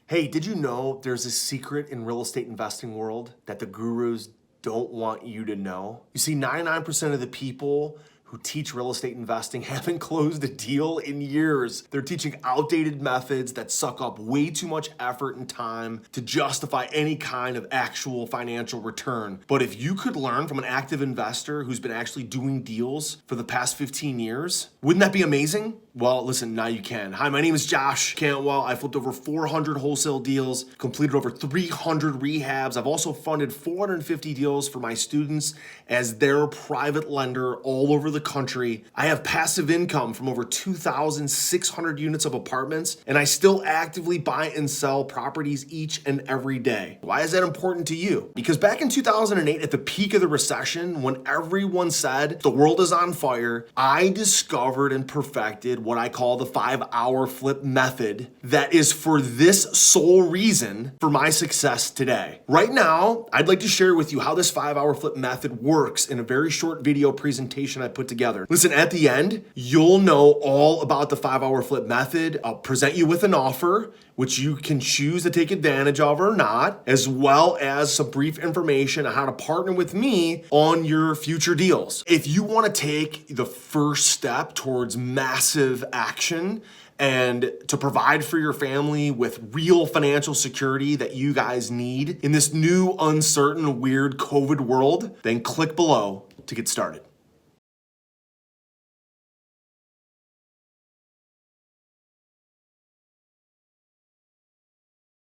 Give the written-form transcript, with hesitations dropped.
Hey, did you know there's a secret in real estate investing world that the gurus don't want you to know? You see, 99% of the people who teach real estate investing haven't closed a deal in years. They're teaching outdated methods that suck up way too much effort and time to justify any kind of actual financial return. But if you could learn from an active investor who's been actually doing deals for the past 15 years, wouldn't that be amazing? Well, listen, now you can. Hi, my name is Josh Cantwell. I flipped over 400 wholesale deals, completed over 300 rehabs. I've also funded 450 deals for my students as their private lender all over the country. I have passive income from over 2,600 units of apartments, and I still actively buy and sell properties each and every day. Why is that important to you? Because back in 2008, at the peak of the recession, when everyone said the world is on fire, I discovered and perfected what I call the 5-hour flip method that is for this sole reason for my success today. Right now, I'd like to share with you how this 5-hour flip method works in a very short video presentation I put together. Listen, at the end, you'll know all about the 5-hour flip method. I'll present you with an offer, which you can choose to take advantage of or not, as well as some brief information on how to partner with me on your future deals. If you want to take the first step towards massive action and to provide for your family with real financial security that you guys need in this new, uncertain, weird COVID world, then click below to get started.